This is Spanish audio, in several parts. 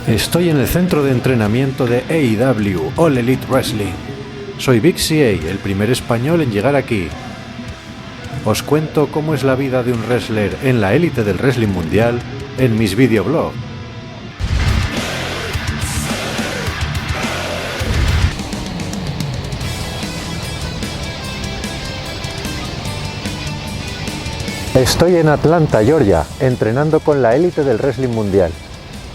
Estoy en el centro de entrenamiento de AEW, All Elite Wrestling. Soy Big CA, el primer español en llegar aquí. Os cuento cómo es la vida de un wrestler en la élite del wrestling mundial en mis videoblogs. Estoy en Atlanta, Georgia, entrenando con la élite del wrestling mundial.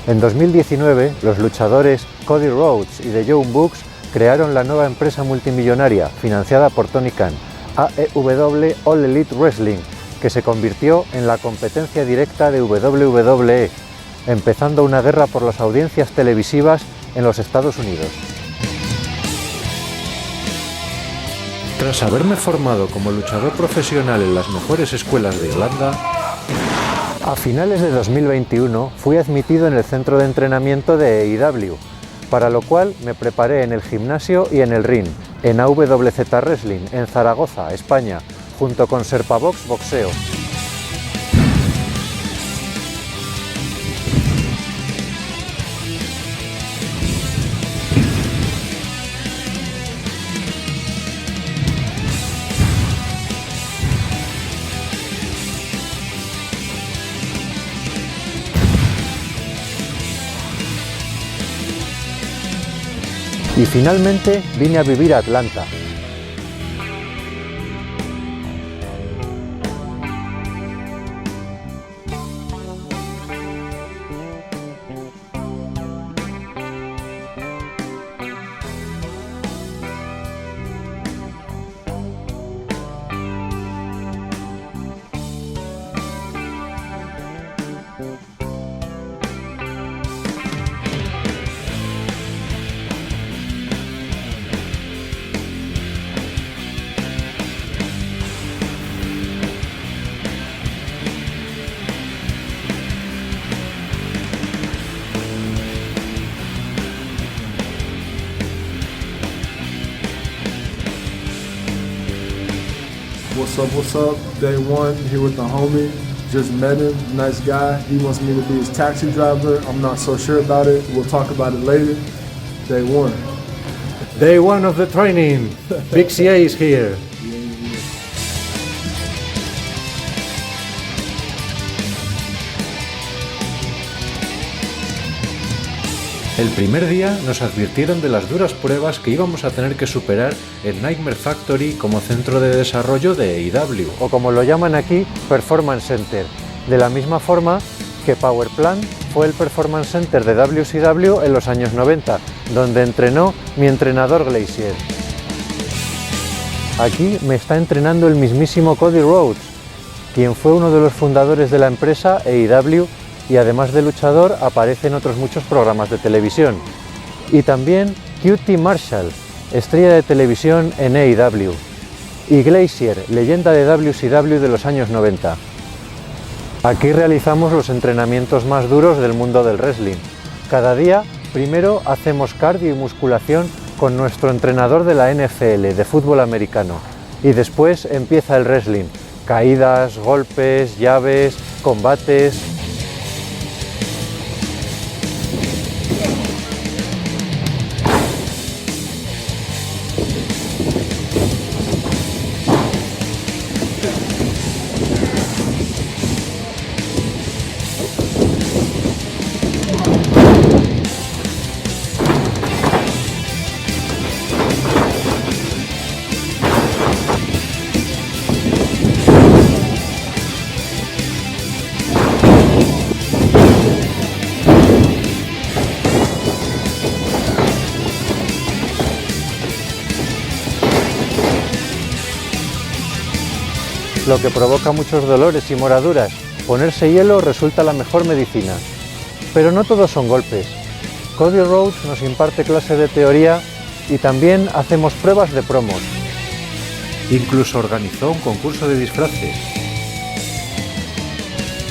En 2019, los luchadores Cody Rhodes y The Young Bucks crearon la nueva empresa multimillonaria financiada por Tony Khan, AEW All Elite Wrestling, que se convirtió en la competencia directa de WWE, empezando una guerra por las audiencias televisivas en los Estados Unidos. Tras haberme formado como luchador profesional en las mejores escuelas de Irlanda, a finales de 2021 fui admitido en el centro de entrenamiento de AEW, para lo cual me preparé en el gimnasio y en el ring, en AWZ Wrestling, en Zaragoza, España, junto con Serpavox Boxeo. Y finalmente vine a vivir a Atlanta. What's up? Day one, here with the homie. Just met him, nice guy. He wants me to be his taxi driver. I'm not so sure about it. We'll talk about it later. Day one. Day one of the training. Big CA is here. El primer día nos advirtieron de las duras pruebas que íbamos a tener que superar en Nightmare Factory como centro de desarrollo de AEW, o como lo llaman aquí, Performance Center, de la misma forma que Power Plant fue el Performance Center de WCW en los años 90, donde entrenó mi entrenador Glacier. Aquí me está entrenando el mismísimo Cody Rhodes, quien fue uno de los fundadores de la empresa AEW, y además de luchador aparece en otros muchos programas de televisión. Y también QT Marshall, estrella de televisión en AEW. Y Glacier, leyenda de WCW de los años 90. Aquí realizamos los entrenamientos más duros del mundo del wrestling. Cada día, primero hacemos cardio y musculación con nuestro entrenador de la NFL, de fútbol americano. Y después empieza el wrestling. Caídas, golpes, llaves, combates. Lo que provoca muchos dolores y moraduras. Ponerse hielo resulta la mejor medicina. Pero no todos son golpes. Cody Rhodes nos imparte clase de teoría y también hacemos pruebas de promos. Incluso organizó un concurso de disfraces.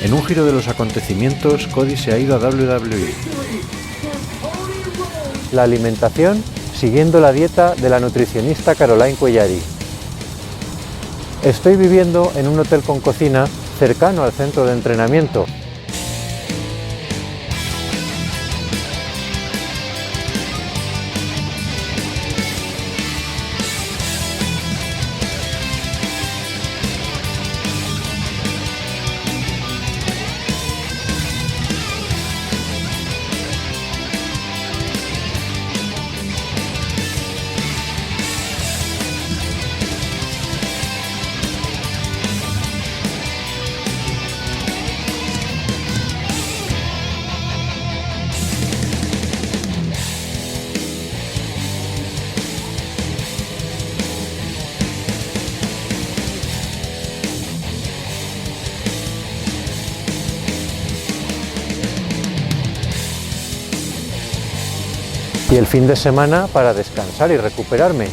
En un giro de los acontecimientos, Cody se ha ido a WWE. La alimentación, siguiendo la dieta de la nutricionista Caroline Cuellari. Estoy viviendo en un hotel con cocina cercano al centro de entrenamiento. y el fin de semana para descansar y recuperarme.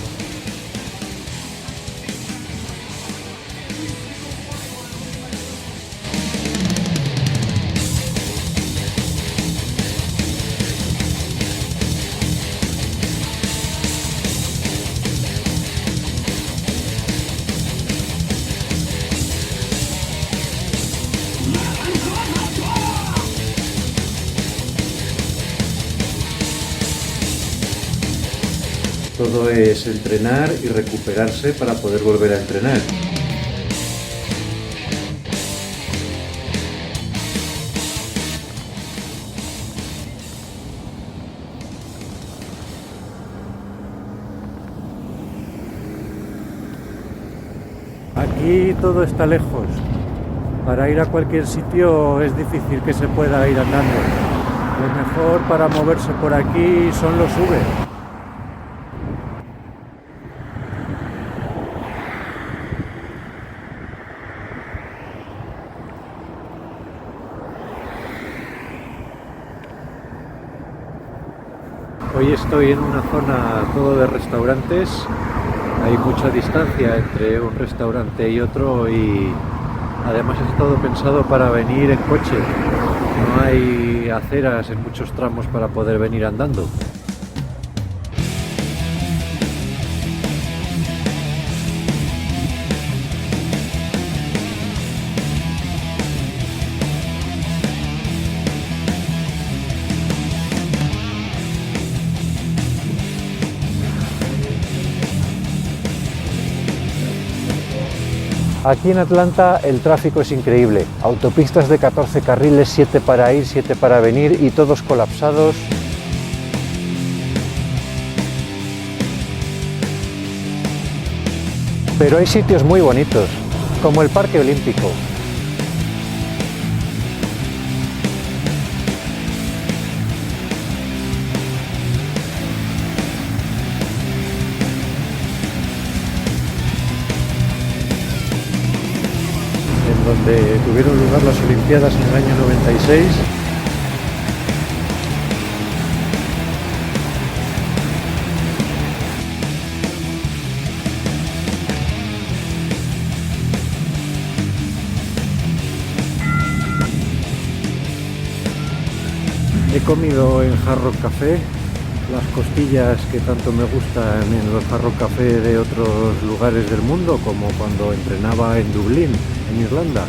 Todo es entrenar y recuperarse para poder volver a entrenar. Aquí todo está lejos. Para ir a cualquier sitio es difícil que se pueda ir andando. Lo mejor para moverse por aquí son los Uber. Hoy estoy en una zona todo de restaurantes, hay mucha distancia entre un restaurante y otro y además es todo pensado para venir en coche, no hay aceras en muchos tramos para poder venir andando. Aquí en Atlanta el tráfico es increíble, autopistas de 14 carriles, 7 para ir, 7 para venir y todos colapsados. Pero hay sitios muy bonitos, como el Parque Olímpico. Donde tuvieron lugar las Olimpiadas en el año 96. He comido en Hard Rock Café las costillas que tanto me gustan en los Hard Rock Café de otros lugares del mundo, como cuando entrenaba en Dublín, en Irlanda.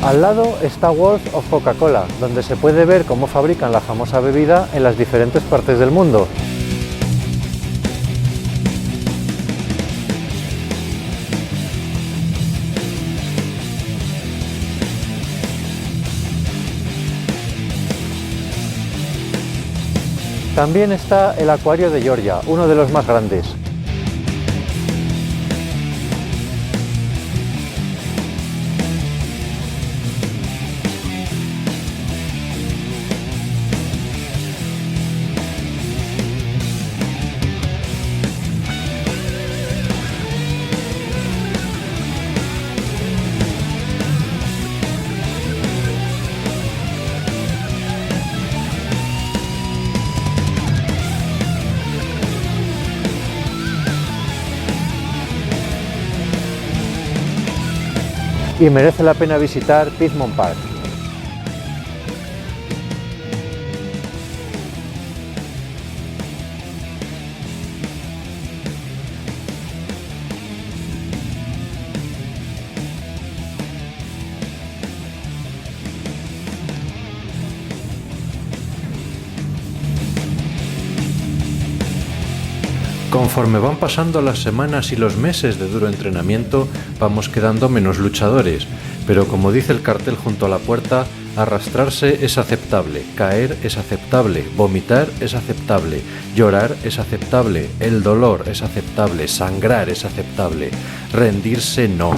Al lado está World of Coca-Cola, donde se puede ver cómo fabrican la famosa bebida en las diferentes partes del mundo. También está el acuario de Georgia, uno de los más grandes. Y merece la pena visitar Pismont Park. Conforme van pasando las semanas y los meses de duro entrenamiento, vamos quedando menos luchadores, pero como dice el cartel junto a la puerta, arrastrarse es aceptable, caer es aceptable, vomitar es aceptable, llorar es aceptable, el dolor es aceptable, sangrar es aceptable, rendirse no.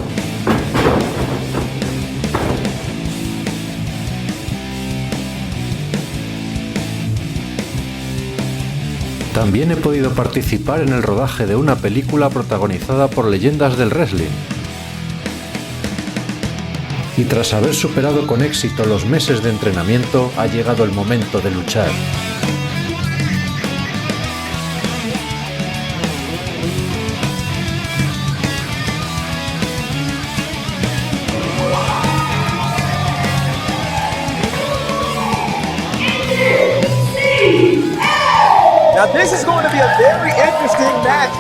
También he podido participar en el rodaje de una película protagonizada por leyendas del wrestling. Y tras haber superado con éxito los meses de entrenamiento, ha llegado el momento de luchar. Now this is going to be a very interesting match.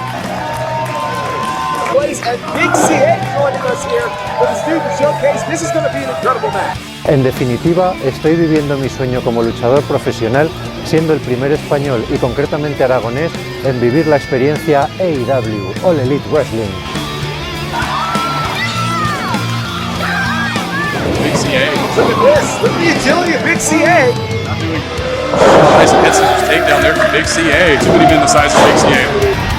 Place and Big CA joining us here for the Student Showcase. This is going to be an incredible match. En definitiva, estoy viviendo mi sueño como luchador profesional, siendo el primer español y concretamente aragonés en vivir la experiencia AEW, All Elite Wrestling. Big CA. Look at this. Look at the agility of Big CA. Nice head scissors takedown there from Big CA. Too many men the size of Big CA.